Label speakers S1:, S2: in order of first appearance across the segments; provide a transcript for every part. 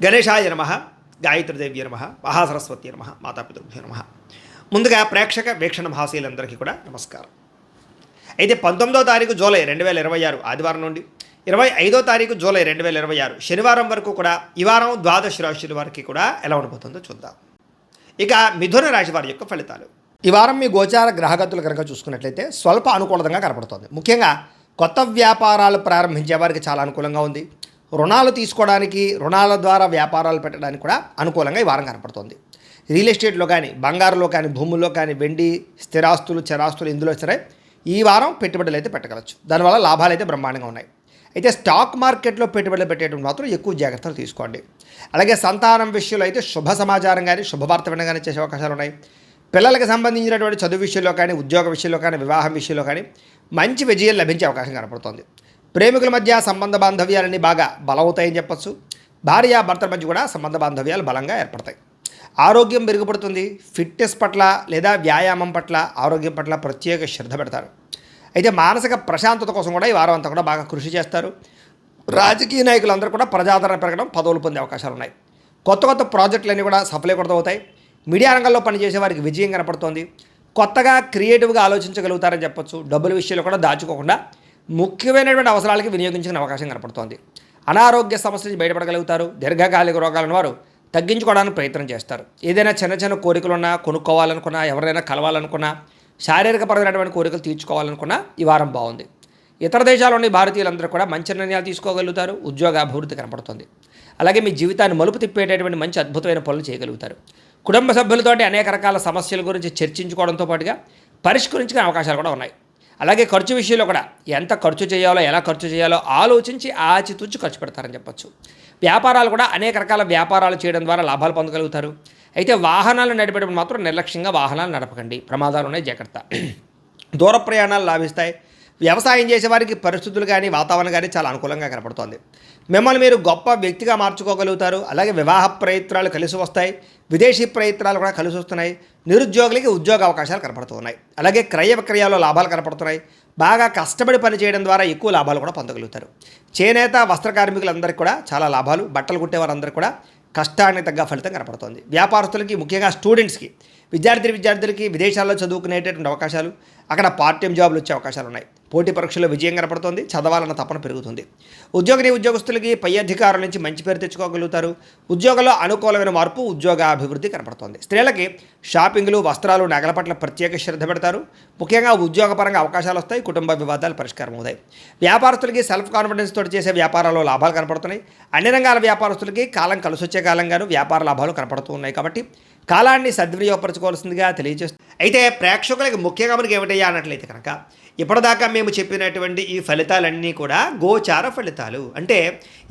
S1: గణేశాయ నమః, గాయత్రీదేవ్య నమః, మహాసరస్వతి నమః, మాతాపితృభ్యో నమః. ముందుగా ప్రేక్షక వీక్షణ మహాశీలందరికీ కూడా నమస్కారం. అయితే 19వ తారీఖు జూలై 2026 ఆదివారం నుండి 25వ తారీఖు జూలై 2026 శనివారం వరకు కూడా ఈ వారం ద్వాదశ రాశుల వారికి కూడా ఎలా ఉండబోతుందో చూద్దాం. ఇక మిథున రాశి వారి యొక్క ఫలితాలు. ఈ వారం మీ గోచార గ్రహగతులు కనుక చూసుకున్నట్లయితే స్వల్ప అనుకూలంగా కనపడుతుంది. ముఖ్యంగా కొత్త వ్యాపారాలు ప్రారంభించే వారికి చాలా అనుకూలంగా ఉంది. రుణాలు తీసుకోవడానికి, రుణాల ద్వారా వ్యాపారాలు పెట్టడానికి కూడా అనుకూలంగా ఈ వారం కనపడుతుంది. రియల్ ఎస్టేట్లో కానీ, బంగారులో కానీ, భూముల్లో కానీ, వెండి, స్థిరాస్తులు, చరాస్తులు ఇందులో సరే ఈ వారం పెట్టుబడులు అయితే పెట్టగలచ్చు. దానివల్ల లాభాలు అయితే బ్రహ్మాండంగా ఉన్నాయి. అయితే స్టాక్ మార్కెట్లో పెట్టుబడులు పెట్టేటప్పుడు మాత్రం ఎక్కువ జాగ్రత్తలు తీసుకోండి. అలాగే సంతానం విషయంలో అయితే శుభ సమాచారం కానీ, శుభవార్త వినగానే చేసే అవకాశాలు ఉన్నాయి. పిల్లలకు సంబంధించినటువంటి చదువు విషయంలో కానీ, ఉద్యోగ విషయంలో కానీ, వివాహం విషయంలో కానీ మంచి విజయం లభించే అవకాశం కనపడుతుంది. ప్రేమికుల మధ్య సంబంధ బాంధవ్యాలన్నీ బాగా బలవుతాయని చెప్పచ్చు. భార్యాభర్తల మధ్య కూడా సంబంధ బాంధవ్యాలు బలంగా ఏర్పడతాయి. ఆరోగ్యం మెరుగుపడుతుంది. ఫిట్నెస్ పట్ల లేదా వ్యాయామం పట్ల, ఆరోగ్యం పట్ల ప్రత్యేక శ్రద్ధ పెడతారు. అయితే మానసిక ప్రశాంతత కోసం కూడా ఈ వారం అంతా కూడా బాగా కృషి చేస్తారు. రాజకీయ నాయకులందరూ కూడా ప్రజాదరణ పెరగడం, పదవులు పొందే అవకాశాలు ఉన్నాయి. కొత్త కొత్త ప్రాజెక్టులన్నీ కూడా సఫలీకృతమవుతాయి. మీడియా రంగంలో పనిచేసే వారికి విజయం కనపడుతోంది. కొత్తగా క్రియేటివ్గా ఆలోచించగలుగుతారని చెప్పొచ్చు. డబ్బుల విషయంలో కూడా దాచుకోకుండా ముఖ్యమైనటువంటి అవసరాలకి వినియోగించుకునే అవకాశం కనపడుతోంది. అనారోగ్య సమస్య నుంచి బయటపడగలుగుతారు. దీర్ఘకాలిక రోగాలను వారు తగ్గించుకోవడానికి ప్రయత్నం చేస్తారు. ఏదైనా చిన్న చిన్న కోరికలున్నా, కొనుక్కోవాలనుకున్నా, ఎవరైనా కలవాలనుకున్నా, శారీరకపరమైనటువంటి కోరికలు తీర్చుకోవాలనుకున్నా ఈ వారం బాగుంది. ఇతర దేశాల్లోని భారతీయులందరూ కూడా మంచి నిర్ణయాలు తీసుకోగలుగుతారు. ఉద్యోగ అభివృద్ధి కనపడుతుంది. అలాగే మీ జీవితాన్ని మలుపు తిప్పేటటువంటి మంచి అద్భుతమైన పనులు చేయగలుగుతారు. కుటుంబ సభ్యులతోటి అనేక రకాల సమస్యల గురించి చర్చించుకోవడంతో పాటుగా పరిష్కరించుకునే అవకాశాలు కూడా ఉన్నాయి. అలాగే ఖర్చు విషయంలో కూడా ఎంత ఖర్చు చేయాలో, ఎలా ఖర్చు చేయాలో ఆలోచించి ఆచితూచి ఖర్చు పెడతారని చెప్పొచ్చు. వ్యాపారాలు కూడా అనేక రకాల వ్యాపారాలు చేయడం ద్వారా లాభాలు పొందగలుగుతారు. అయితే వాహనాలు నడిపేటప్పుడు మాత్రం నిర్లక్ష్యంగా వాహనాలు నడపకండి. ప్రమాదాలు ఉన్నాయి, జాగ్రత్త. దూర ప్రయాణాలు లాభిస్తాయి. వ్యవసాయం చేసేవారికి పరిస్థితులు కానీ, వాతావరణం కానీ చాలా అనుకూలంగా కనపడుతోంది. మిమ్మల్ని మీరు గొప్ప వ్యక్తిగా మార్చుకోగలుగుతారు. అలాగే వివాహ ప్రయత్నాలు కలిసి వస్తాయి. విదేశీ ప్రయత్నాలు కూడా కలిసి వస్తున్నాయి. నిరుద్యోగులకి ఉద్యోగ అవకాశాలు కనపడుతున్నాయి. అలాగే క్రయ విక్రయాల్లో లాభాలు కనపడుతున్నాయి. బాగా కష్టపడి పని చేయడం ద్వారా ఎక్కువ లాభాలు కూడా పొందగలుగుతారు. చేనేత వస్త్ర కార్మికులందరికీ కూడా చాలా లాభాలు. బట్టలు కుట్టేవారందరికీ కూడా కష్టానికి తగ్గ ఫలితం కనపడుతుంది. వ్యాపారస్తులకి, ముఖ్యంగా స్టూడెంట్స్కి, విద్యార్థులకి విదేశాల్లో చదువుకునేటటువంటి అవకాశాలు, అక్కడ పార్ట్ టైం జాబులు వచ్చే అవకాశాలు ఉన్నాయి. పోటీ పరీక్షల్లో విజయం కనపడుతుంది. చదవాలన్న తపన పెరుగుతుంది. ఉద్యోగస్తులకి పై అధికారుల నుంచి మంచి పేరు తెచ్చుకోగలుగుతారు. ఉద్యోగంలో అనుకూలమైన మార్పు, ఉద్యోగ అభివృద్ధి కనపడుతుంది. స్త్రీలకి షాపింగ్లు, వస్త్రాలు, నగల పట్ల ప్రత్యేక శ్రద్ధ పెడతారు. ముఖ్యంగా ఉద్యోగపరంగా అవకాశాలు వస్తాయి. కుటుంబ వివాదాలు పరిష్కారం అవుతాయి. వ్యాపారస్తులకి సెల్ఫ్ కాన్ఫిడెన్స్ తోటి చేసే వ్యాపారాల్లో లాభాలు కనపడుతున్నాయి. అన్ని రంగాల వ్యాపారస్తులకి కాలం కలిసొచ్చే కాలంగాను వ్యాపార లాభాలు కనపడుతూ ఉన్నాయి. కాబట్టి కాలాన్ని సద్వినియోగపరచుకోవాల్సిందిగా తెలియజేస్తుంది. అయితే ప్రేక్షకులకి ముఖ్యంగా మనకి ఏమిటయ్యా అన్నట్లయితే కనుక, ఇప్పటిదాకా మేము చెప్పినటువంటి ఈ ఫలితాలన్నీ కూడా గోచార ఫలితాలు. అంటే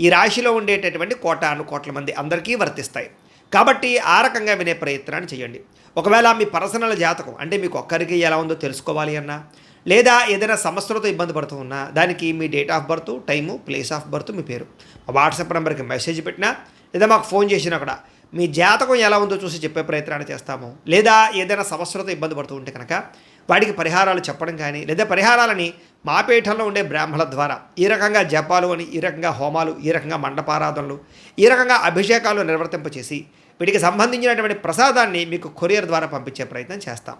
S1: ఈ రాశిలో ఉండేటటువంటి కోట్ల మంది అందరికీ వర్తిస్తాయి. కాబట్టి ఆ రకంగా వినే ప్రయత్నాన్ని చేయండి. ఒకవేళ మీ పర్సనల్ జాతకం అంటే మీకు ఒక్కరికి ఎలా ఉందో తెలుసుకోవాలి అన్నా, లేదా ఏదైనా సమస్యలతో ఇబ్బంది పడుతూ ఉన్నా, దానికి మీ date of birth, time, place of birth, మీ పేరు వాట్సాప్ నెంబర్కి మెసేజ్ పెట్టినా, లేదా మాకు ఫోన్ చేసినా కూడా మీ జాతకం ఎలా ఉందో చూసి చెప్పే ప్రయత్నాన్ని చేస్తాము. లేదా ఏదైనా సమస్యలతో ఇబ్బంది పడుతూ ఉంటే కనుక వాటికి పరిహారాలు చెప్పడం కానీ, లేదా పరిహారాలని మా పీఠంలో ఉండే బ్రాహ్మణుల ద్వారా ఈ రకంగా జపాలు అని, ఈ రకంగా హోమాలు, ఈ రకంగా మండపారాధనలు, ఈ రకంగా అభిషేకాలు నిర్వర్తింపచేసి వీటికి సంబంధించినటువంటి ప్రసాదాన్ని మీకు కొరియర్ ద్వారా పంపించే ప్రయత్నం చేస్తాం.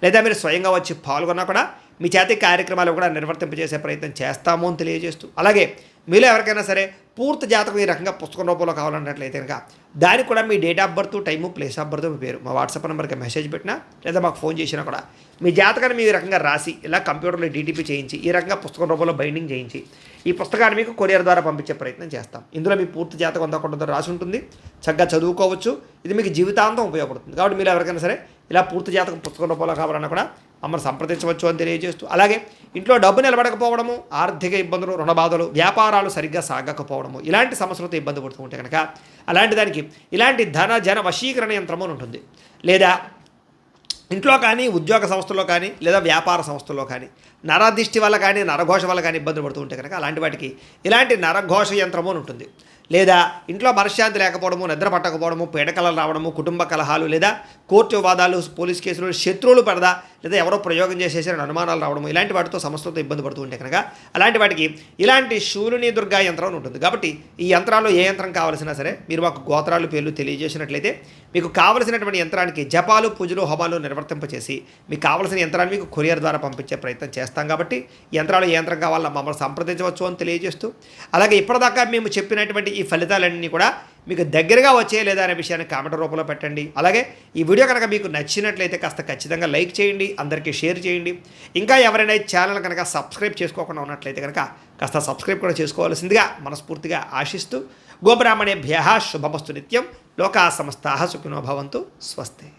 S1: లేదా మీరు స్వయంగా వచ్చి పాల్గొన్నా కూడా మీ చేతి కార్యక్రమాలు కూడా నిర్వర్తింపజేసే ప్రయత్నం చేస్తాము అని తెలియజేస్తూ, అలాగే మీలో ఎవరికైనా సరే పూర్తి జాతకం ఈ రకంగా పుస్తకం రూపంలో కావాలన్నట్లయితే కనుక దానికి కూడా మీ date of birth, time, place of birth, మీ పేరు మా వాట్సాప్ నెంబర్కి మెసేజ్ పెట్టినా, లేదా మాకు ఫోన్ చేసినా కూడా మీ జాతకాన్ని మీ రకంగా రాసి ఇలా కంప్యూటర్లో డీటీపీ చేయించి ఈ రకంగా పుస్తకం రూపంలో బైండింగ్ చేయించి ఈ పుస్తకాన్ని మీకు కొరియర్ ద్వారా పంపించే ప్రయత్నం చేస్తాం. ఇందులో మీ పూర్తి జాతకం అంతా రాసి ఉంటుంది. చక్కగా చదువుకోవచ్చు. ఇది మీకు జీవితాంతం ఉపయోగపడుతుంది. కాబట్టి మీరు ఎవరికైనా సరే ఇలా పూర్తి జాతకం పుస్తకం రూపంలో కావాలన్నా కూడా మమ్మల్ని సంప్రదించవచ్చు అని తెలియజేస్తూ, అలాగే ఇంట్లో డబ్బు నిలబడకపోవడము, ఆర్థిక ఇబ్బందులు, రుణబాధలు, వ్యాపారాలు సరిగ్గా సాగకపోవడము, ఇలాంటి సమస్యలతో ఇబ్బంది పడుతూ ఉంటే కనుక అలాంటి దానికి ఇలాంటి ధన జన వశీకరణ యంత్రము ఉంటుంది. లేదా ఇంట్లో కానీ, ఉద్యోగ సంస్థల్లో కానీ, లేదా వ్యాపార సంస్థల్లో కానీ నరదిష్టి వల్ల కానీ, నరఘోష వల్ల కానీ ఇబ్బంది పడుతూ ఉంటే కనుక అలాంటి వాటికి ఇలాంటి నరఘోష యంత్రము అని ఉంటుంది. లేదా ఇంట్లో మనశ్శాంతి లేకపోవడము, నిద్ర పట్టకపోవడము, పీడకలలు రావడము, కుటుంబ కలహాలు, లేదా కోర్టు వివాదాలు, పోలీస్ కేసులు, శత్రువులు పడదా, లేదా ఎవరో ప్రయోగం చేసేసారని అనుమానాలు రావడము ఇలాంటి వాటితో సమస్యలతో ఇబ్బంది పడుతూ ఉంటే కనుక అలాంటి వాటికి ఇలాంటి శూలిని దుర్గా యంత్రం అని ఉంటుంది. కాబట్టి ఈ యంత్రాల్లో ఏ యంత్రం కావాల్సినా సరే మీరు మాకు గోత్రాలు పేర్లు తెలియజేసినట్లయితే మీకు కావలసినటువంటి యంత్రానికి జపాలు పూజలు హోమాలు నిర్వర్తింపచేసి మీకు కావలసిన యంత్రాన్ని మీకు కొరియర్ ద్వారా పంపించే ప్రయత్నం చేస్తాం. కాబట్టి యంత్రాలు ఏ యంత్రం కావాలన్నా మమ్మల్ని సంప్రదించవచ్చు అని తెలియజేస్తూ, అలాగే ఇప్పటిదాకా మేము చెప్పినటువంటి ఈ ఫలితాలన్నీ కూడా మీకు దగ్గరగా వచ్చే లేదా అనే విషయాన్ని కామెంట్ రూపంలో పెట్టండి. అలాగే ఈ వీడియో కనుక మీకు నచ్చినట్లయితే కాస్త ఖచ్చితంగా లైక్ చేయండి, అందరికీ షేర్ చేయండి. ఇంకా ఎవరైనా ఈ ఛానల్ కనుక సబ్స్క్రైబ్ చేసుకోకుండా ఉన్నట్లయితే కనుక కాస్త సబ్స్క్రైబ్ కూడా చేసుకోవాల్సిందిగా మనస్ఫూర్తిగా ఆశిస్తూ, గోబ్రాహ్మణేభ్యః శుభమస్తు నిత్యం, లోకా సమస్తాః సుఖినో భవంతు, స్వస్తి.